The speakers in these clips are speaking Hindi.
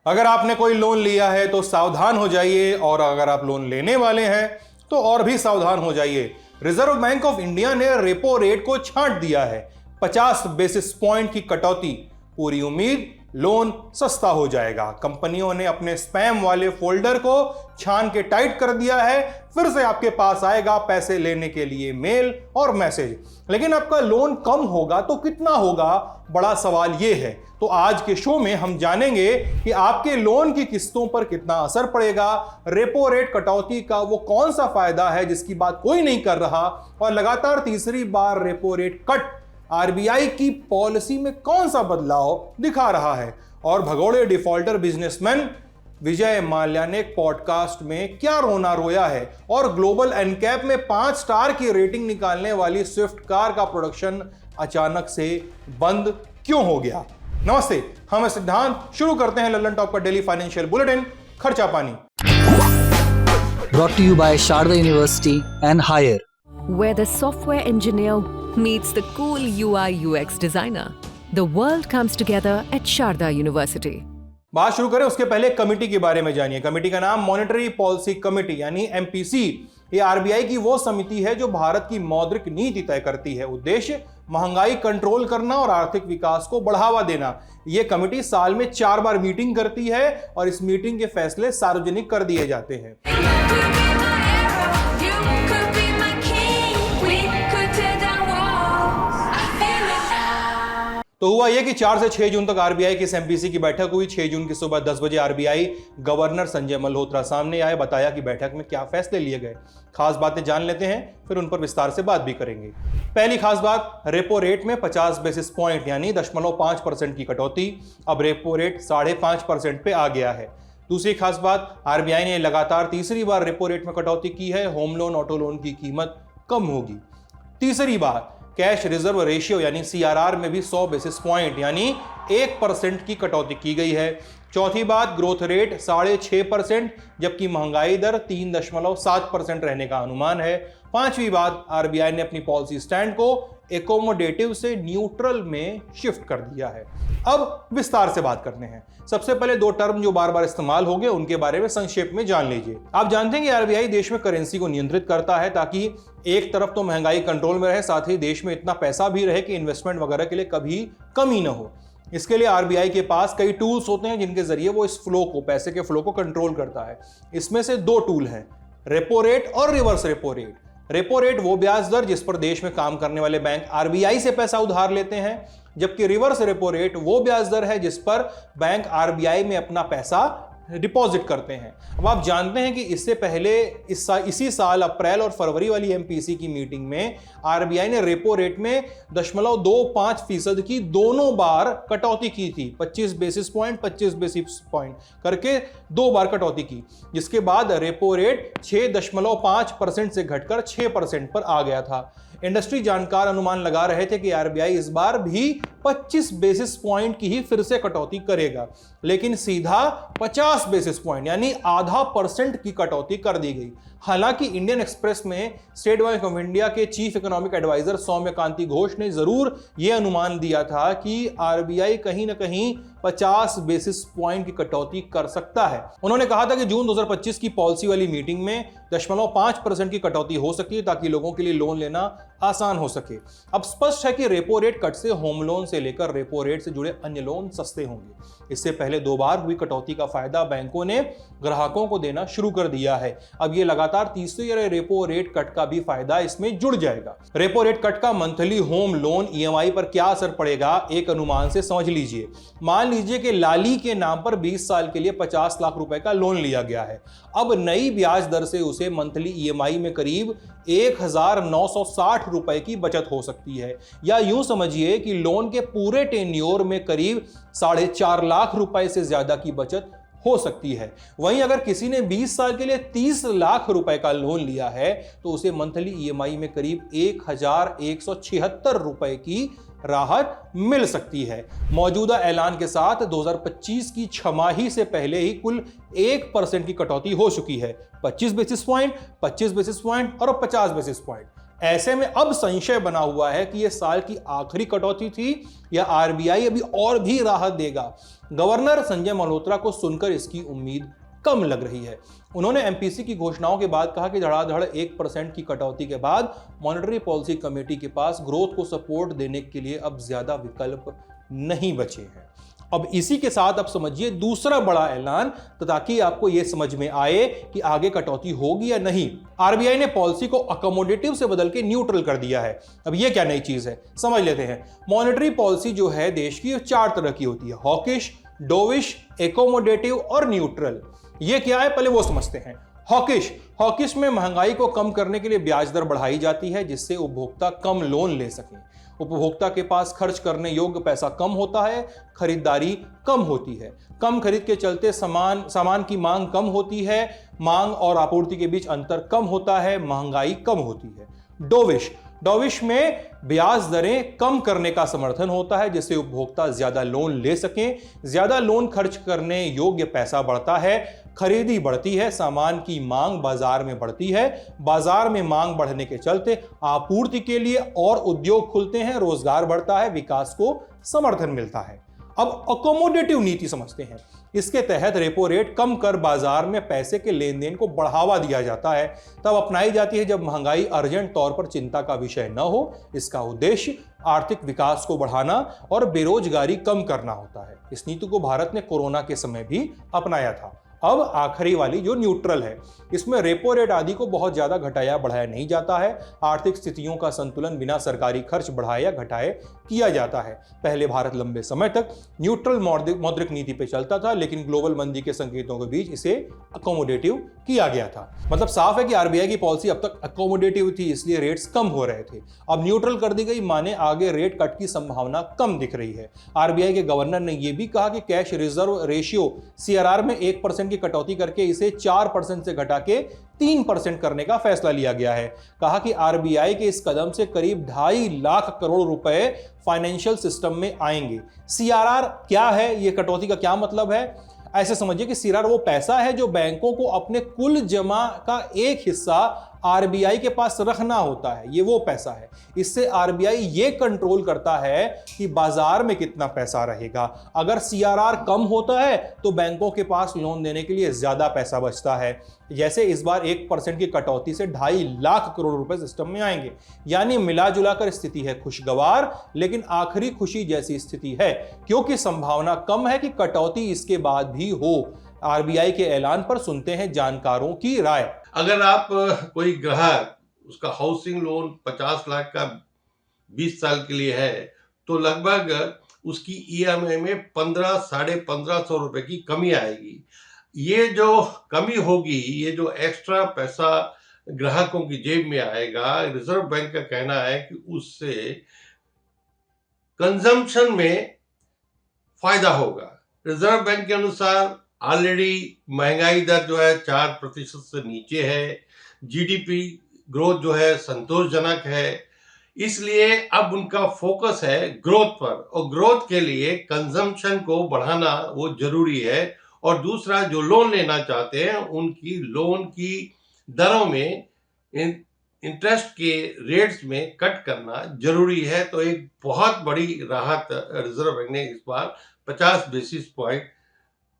अगर आपने कोई लोन लिया है तो सावधान हो जाइए, और अगर आप लोन लेने वाले हैं तो और भी सावधान हो जाइए। रिजर्व बैंक ऑफ इंडिया ने रेपो रेट को छांट दिया है। 50 बेसिस पॉइंट की कटौती, पूरी उम्मीद लोन सस्ता हो जाएगा। कंपनियों ने अपने स्पैम वाले फोल्डर को छान के टाइट कर दिया है। फिर से आपके पास आएगा पैसे लेने के लिए मेल और मैसेज, लेकिन आपका लोन कम होगा तो कितना होगा, बड़ा सवाल यह है। तो आज के शो में हम जानेंगे कि आपके लोन की किस्तों पर कितना असर पड़ेगा, रेपो रेट कटौती का वो कौन सा फायदा है जिसकी बात कोई नहीं कर रहा, और लगातार तीसरी बार रेपो रेट कट आरबीआई की पॉलिसी में कौन सा बदलाव दिखा रहा है, और भगोड़े डिफॉल्टर बिजनेसमैन विजय माल्या ने एक पॉडकास्ट में क्या रोना रोया है, और ग्लोबल एनकैप में 5 स्टार की रेटिंग निकालने वाली स्विफ्ट कार का प्रोडक्शन अचानक से बंद क्यों हो गया। नमस्ते, हम सिद्धांत। शुरू करते हैं लल्लन टॉप का डेली फाइनेंशियल बुलेटिन, खर्चा पानी। Brought to you by Sharda University and Higher, where the software engineer meets the cool UI UX designer. The world comes together at Sharda University. बात शुरू करें उसके पहले कमेटी के बारे में जानिए। कमेटी का नाम मॉनेटरी पॉलिसी कमेटी यानी एमपीसी। ये आरबीआई की वो समिति है जो भारत की मौद्रिक नीति तय करती है। उद्देश्य महंगाई कंट्रोल करना और आर्थिक विकास को बढ़ावा देना। ये कमेटी साल में 4 बार मीटिंग करती है और इस मीटिंग के फैसले सार्वजनिक कर दिए जाते हैं। तो हुआ यह कि 4 से 6 जून तक आरबीआई की एमपीसी की बैठक हुई। 6 जून की सुबह 10 बजे आरबीआई गवर्नर संजय मल्होत्रा सामने आए, बताया कि बैठक में क्या फैसले लिए गए। खास बातें जान लेते हैं, फिर उन पर विस्तार से बात भी करेंगे। पहली खास बात, रेपो रेट में 50 बेसिस पॉइंट यानी 0.5% की कटौती। अब रेपो रेट 5.5% पे आ गया है। दूसरी खास बात, आरबीआई ने लगातार तीसरी बार रेपो रेट में कटौती की है। होम लोन, ऑटो लोन की कीमत कम होगी। तीसरी बात, कैश रिजर्व रेशियो यानी सीआरआर में भी 100 बेसिस पॉइंट यानी 1% की कटौती की गई है। चौथी बात, ग्रोथ रेट 6.5%, जबकि महंगाई दर 3.7% रहने का अनुमान है। पांचवी बात, आरबीआई ने अपनी पॉलिसी स्टैंड को एकोमोडेटिव से न्यूट्रल में शिफ्ट कर दिया है। अब विस्तार से बात करते हैं। सबसे पहले 2 टर्म जो बार बार इस्तेमाल हो गए उनके बारे में संक्षेप में जान लीजिए। आप जानते हैं कि आरबीआई देश में करेंसी को नियंत्रित करता है ताकि एक तरफ तो महंगाई कंट्रोल में रहे, साथ ही देश में इतना पैसा भी रहे कि इन्वेस्टमेंट वगैरह के लिए कभी कमी न हो। इसके लिए आरबीआई के पास कई टूल्स होते हैं जिनके जरिए वो इस फ्लो को, पैसे के फ्लो को कंट्रोल करता है। इसमें से 2 टूल हैं, रेपो रेट और reverse repo rate. Repo rate वो ब्याज दर जिस पर देश में काम करने वाले बैंक आरबीआई से पैसा उधार लेते हैं, जबकि रिवर्स रेपो रेट वो ब्याज दर है जिस पर बैंक आरबीआई में अपना पैसा डिपॉजिट करते हैं। अब आप जानते हैं कि इससे पहले इसी साल अप्रैल और फरवरी वाली एमपीसी की मीटिंग में आरबीआई ने रेपो रेट में 0.25% की दोनों बार कटौती की थी। 25 बेसिस पॉइंट करके 2 बार कटौती की, जिसके बाद रेपो रेट 6.5% से घटकर 6% पर आ गया था। इंडस्ट्री जानकार अनुमान लगा रहे थे कि आरबीआई इस बार भी 25 बेसिस पॉइंट की ही फिर से कटौती करेगा, लेकिन सीधा 50 बेसिस पॉइंट यानी आधा % की कटौती कर दी गई। हालांकि इंडियन एक्सप्रेस में स्टेट बैंक ऑफ इंडिया के chief economic adviser Soumyakanti Ghosh ने जरूर यह अनुमान दिया था कि आरबीआई कहीं ना कहीं 50 बेसिस पॉइंट की कटौती कर सकता है। उन्होंने कहा था कि जून 2025 की पॉलिसी वाली मीटिंग में 0.5% की कटौती हो सकती है ताकि लोगों के लिए लोन लेना आसान हो सके। अब स्पष्ट है कि रेपो रेट कट से होम लोन से लेकर रेपो रेट से जुड़े अन्य लोन सस्ते होंगे। इससे पहले 2 बार हुई कटौती का फायदा बैंकों ने ग्राहकों को देना शुरू कर दिया है। अब ये लगातार तीसरी रेपो रेट कट का भी फायदा इसमें जुड़ जाएगा। रेपो रेट कट का मंथली होम लोन ईएमआई पर क्या असर पड़ेगा, एक अनुमान से समझ लीजिए। मान लीजिए कि लाली के नाम पर 20 साल के लिए 50 लाख रुपए का लोन लिया गया है। अब नई ब्याज दर से उसे मंथली ईएमआई में करीब 1960 रुपए की बचत हो सकती है, या यूं समझिए कि लोन के पूरे टेन्योर में करीब 4.5 लाख रुपए से ज्यादा की बचत हो सकती है। वहीं अगर किसी ने 20 साल के लिए 30 लाख रुपए का लोन लिया है तो उसे मंथली ईएमआई में करीब 1176 रुपए की राहत मिल सकती है। मौजूदा ऐलान के साथ 2025 की छमाही से पहले ही कुल 1% की कटौती हो चुकी है। 25 बेसिस पॉइंट और 50 बेसिस पॉइंट। ऐसे में अब संशय बना हुआ है कि यह साल की आखिरी कटौती थी या आरबीआई अभी और भी राहत देगा। गवर्नर संजय मल्होत्रा को सुनकर इसकी उम्मीद कम लग रही है। उन्होंने एमपीसी की घोषणाओं के बाद कहा कि धड़ाधड़ 1% की कटौती के बाद मॉनेटरी पॉलिसी कमेटी के पास ग्रोथ को सपोर्ट देने के लिए अब ज्यादा विकल्प नहीं बचे हैं। अब इसी के साथ अब समझिए दूसरा बड़ा ऐलान, तो ताकि आपको यह समझ में आए कि आगे कटौती होगी या नहीं। आरबीआई ने पॉलिसी को अकोमोडेटिव से बदल के न्यूट्रल कर दिया है। अब यह क्या नई चीज है, समझ लेते हैं। मॉनेटरी पॉलिसी जो है देश की 4 तरह की होती है, हॉकिश, डोविश, एकोमोडेटिव और न्यूट्रल। ये क्या है पहले वो समझते हैं। हॉकिश में महंगाई को कम करने के लिए ब्याज दर बढ़ाई जाती है जिससे उपभोक्ता कम लोन ले सकें। उपभोक्ता के पास खर्च करने योग्य पैसा कम होता है, खरीदारी कम होती है। कम खरीद के चलते सामान की मांग कम होती है, मांग और आपूर्ति के बीच अंतर कम होता है, महंगाई कम होती है। डोविश में ब्याज दरें कम करने का समर्थन होता है जिससे उपभोक्ता ज्यादा लोन ले सकें। ज्यादा लोन खर्च करने योग्य पैसा बढ़ता है, खरीदी बढ़ती है, सामान की मांग बाजार में बढ़ती है, बाजार में मांग बढ़ने के चलते आपूर्ति के लिए और उद्योग खुलते हैं, रोजगार बढ़ता है, विकास को समर्थन मिलता है। अब अकोमोडेटिव नीति समझते हैं। इसके तहत रेपो रेट कम कर बाजार में पैसे के लेन देन को बढ़ावा दिया जाता है, तब अपनाई जाती है जब महंगाई अर्जेंट तौर पर चिंता का विषय न हो। इसका उद्देश्य आर्थिक विकास को बढ़ाना और बेरोजगारी कम करना होता है। इस नीति को भारत ने कोरोना के समय भी अपनाया था। अब आखिरी वाली जो न्यूट्रल है, इसमें रेपो रेट आदि को बहुत ज्यादा घटाया बढ़ाया नहीं जाता है। आर्थिक स्थितियों का संतुलन बिना सरकारी खर्च बढ़ाए या घटाए किया जाता है। पहले भारत लंबे समय तक न्यूट्रल मौद्रिक नीति पे चलता था, लेकिन ग्लोबल मंदी के संकेतों के बीच इसे अकोमोडेटिव किया गया था। मतलब साफ है कि आरबीआई की पॉलिसी अब तक अकोमोडेटिव थी, इसलिए रेट्स कम हो रहे थे। अब न्यूट्रल कर दी गई, माने आगे रेट कट की संभावना कम दिख रही है। आरबीआई के गवर्नर ने यह भी कहा कि कैश रिजर्व रेशियो सीआरआर में 1% की कटौती करके इसे 4% से घटा के 3% करने का फैसला लिया गया है। कहा कि आरबीआई के इस कदम से करीब 2.5 लाख करोड़ रुपए फाइनेंशियल सिस्टम में आएंगे। सीआरआर क्या है, यह कटौती का क्या मतलब है? ऐसे समझिए कि सीआरआर वो पैसा है जो बैंकों को अपने कुल जमा का एक हिस्सा आरबीआई के पास रखना होता है, ये वो पैसा है। इससे आरबीआई ये कंट्रोल करता है कि बाजार में कितना पैसा रहेगा। अगर सीआरआर कम होता है तो बैंकों के पास लोन देने के लिए ज्यादा पैसा बचता है। जैसे इस बार 1% की कटौती से 2.5 लाख करोड़ रुपए सिस्टम में आएंगे। यानी मिला जुलाकर स्थिति है खुशगवार, लेकिन आखिरी खुशी जैसी स्थिति है, क्योंकि संभावना कम है कि कटौती इसके बाद भी हो। आरबीआई के ऐलान पर सुनते हैं जानकारों की राय। अगर आप कोई ग्राहक, उसका हाउसिंग लोन 50 लाख का 20 साल के लिए है, तो लगभग उसकी ईएमआई में 1500-1550 रुपए की कमी आएगी। ये जो कमी होगी, ये जो एक्स्ट्रा पैसा ग्राहकों की जेब में आएगा, रिजर्व बैंक का कहना है कि उससे कंजम्पशन में फायदा होगा। रिजर्व बैंक के अनुसार ऑलरेडी महंगाई दर जो है 4% से नीचे है, जीडीपी ग्रोथ जो है संतोषजनक है, इसलिए अब उनका फोकस है ग्रोथ पर, और ग्रोथ के लिए कंजम्पशन को बढ़ाना वो जरूरी है। और दूसरा, जो लोन लेना चाहते हैं उनकी लोन की दरों में, इंटरेस्ट के रेट्स में कट करना जरूरी है। तो एक बहुत बड़ी राहत रिजर्व बैंक ने इस बार 50 बेसिस पॉइंट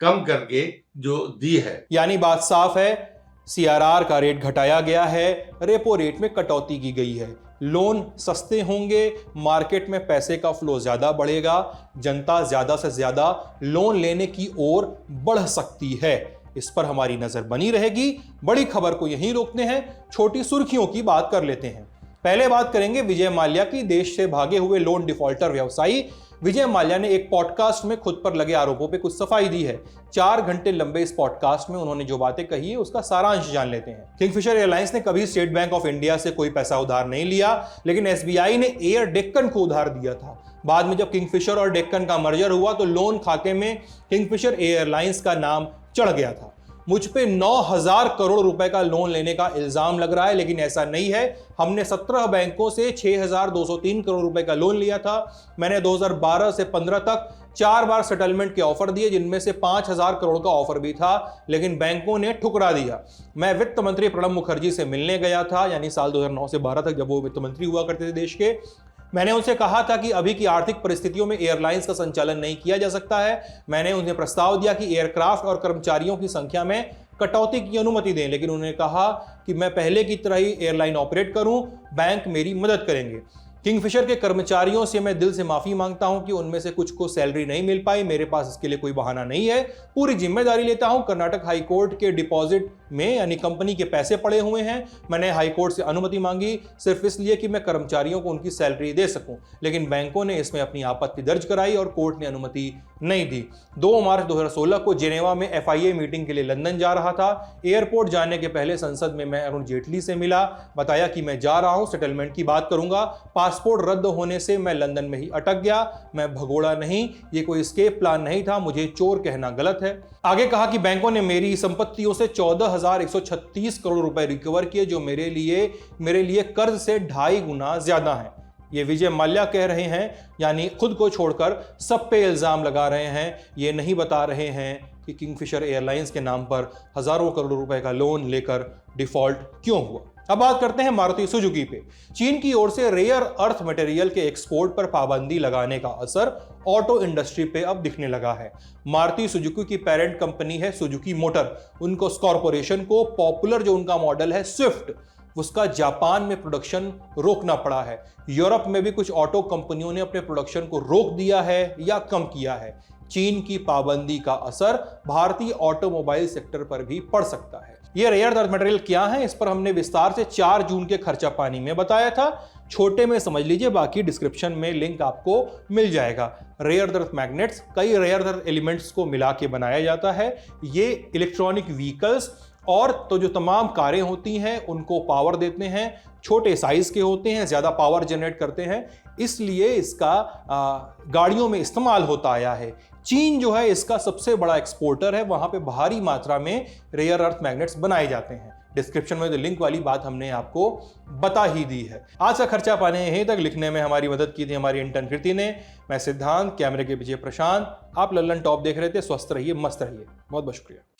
कम करके जो दी है। यानी बात साफ है, सीआरआर का रेट घटाया गया है, रेपो रेट में कटौती की गई है, लोन सस्ते होंगे, मार्केट में पैसे का फ्लो ज्यादा बढ़ेगा, जनता ज्यादा से ज्यादा लोन लेने की ओर बढ़ सकती है। इस पर हमारी नजर बनी रहेगी। बड़ी खबर को यहीं रोकते हैं, छोटी सुर्खियों की बात कर लेते हैं। पहले बात करेंगे विजय माल्या की। देश से भागे हुए लोन डिफॉल्टर व्यवसायी विजय माल्या ने एक पॉडकास्ट में खुद पर लगे आरोपों पे कुछ सफाई दी है। 4 घंटे लंबे इस पॉडकास्ट में उन्होंने जो बातें कही है उसका सारांश जान लेते हैं। किंगफिशर एयरलाइंस ने कभी स्टेट बैंक ऑफ इंडिया से कोई पैसा उधार नहीं लिया, लेकिन एसबीआई ने एयर डेक्कन को उधार दिया था। बाद में जब किंगफिशर और डेक्कन का मर्जर हुआ तो लोन खाते में किंगफिशर एयरलाइंस का नाम चढ़ गया था। मुझ पे 9,000 करोड़ रुपए का लोन लेने का इल्जाम लग रहा है, लेकिन ऐसा नहीं है। हमने 17 बैंकों से 6,203 करोड़ रुपए का लोन लिया था। मैंने 2012 से 15 तक 4 बार सेटलमेंट के ऑफर दिए, जिनमें से 5,000 करोड़ का ऑफर भी था, लेकिन बैंकों ने ठुकरा दिया। मैं वित्त मंत्री प्रणब मुखर्जी से मिलने गया था, यानी साल 2009 से 12 तक जब वो वित्त मंत्री हुआ करते थे देश के। मैंने उनसे कहा था कि अभी की आर्थिक परिस्थितियों में एयरलाइंस का संचालन नहीं किया जा सकता है। मैंने उन्हें प्रस्ताव दिया कि एयरक्राफ्ट और कर्मचारियों की संख्या में कटौती की अनुमति दें, लेकिन उन्होंने कहा कि मैं पहले की तरह ही एयरलाइन ऑपरेट करूं, बैंक मेरी मदद करेंगे। किंगफिशर के कर्मचारियों से मैं दिल से माफी मांगता हूं कि उनमें से कुछ को सैलरी नहीं मिल पाई। मेरे पास इसके लिए कोई बहाना नहीं है, पूरी जिम्मेदारी लेता हूं। कर्नाटक हाई कोर्ट के डिपॉजिट में यानी कंपनी के पैसे पड़े हुए हैं। मैंने हाई कोर्ट से अनुमति मांगी सिर्फ इसलिए कि मैं कर्मचारियों को उनकी सैलरी दे सकूं, लेकिन बैंकों ने इसमें अपनी आपत्ति दर्ज कराई और कोर्ट ने अनुमति नहीं दी। 2 मार्च 2016 को जेनेवा में FIA मीटिंग के लिए लंदन जा रहा था। एयरपोर्ट जाने के पहले संसद में मैं अरुण जेटली से मिला, बताया कि मैं जा रहा हूं, सेटलमेंट की बात करूंगा। पासपोर्ट रद्द होने से मैं लंदन में ही अटक गया। मैं भगोड़ा नहीं, ये कोई एस्केप प्लान नहीं था, मुझे चोर कहना गलत है। आगे कहा कि बैंकों ने मेरी संपत्तियों से 14,136 करोड़ रुपए रिकवर किए, जो मेरे लिए कर्ज से 2.5 गुना ज्यादा है। ये विजय माल्या कह रहे हैं, यानी खुद को छोड़कर सब पे इल्जाम लगा रहे हैं। ये नहीं बता रहे हैं कि किंगफिशर एयरलाइंस के नाम पर हजारों करोड़ रुपए का लोन लेकर डिफॉल्ट क्यों हुआ। अब बात करते हैं मारुति सुजुकी पे। चीन की ओर से रेयर अर्थ मटेरियल के एक्सपोर्ट पर पाबंदी लगाने का असर ऑटो इंडस्ट्री पे अब दिखने लगा है। मारुति सुजुकी की पेरेंट कंपनी है सुजुकी मोटर, उनको कॉर्पोरेशन को पॉपुलर जो उनका मॉडल है स्विफ्ट, उसका जापान में प्रोडक्शन रोकना पड़ा है। यूरोप में भी कुछ ऑटो कंपनियों ने अपने प्रोडक्शन को रोक दिया है या कम किया है। चीन की पाबंदी का असर भारतीय ऑटोमोबाइल सेक्टर पर भी पड़ सकता है। ये रेयर अर्थ मटेरियल क्या है, इस पर हमने विस्तार से 4 जून के खर्चा पानी में बताया था। छोटे में समझ लीजिए, बाकी डिस्क्रिप्शन में लिंक आपको मिल जाएगा। रेयर अर्थ मैग्नेट्स कई रेयर अर्थ एलिमेंट्स को मिला के बनाया जाता है। ये इलेक्ट्रॉनिक व्हीकल्स और तो जो तमाम कारें होती हैं उनको पावर देते हैं। छोटे साइज के होते हैं, ज्यादा पावर जनरेट करते हैं, इसलिए इसका गाड़ियों में इस्तेमाल होता आया है। चीन जो है इसका सबसे बड़ा एक्सपोर्टर है, वहां पे भारी मात्रा में रेयर अर्थ मैग्नेट्स बनाए जाते हैं। डिस्क्रिप्शन में तो लिंक वाली बात हमने आपको बता ही दी है। आज का खर्चा पाने यहीं तक लिखने में हमारी मदद की थी हमारी इंटर्न कृति ने। मैं सिद्धांत, कैमरे के पीछे प्रशांत। आप लल्लन टॉप देख रहे थे। स्वस्थ रहिए, मस्त रहिए। बहुत बहुत शुक्रिया।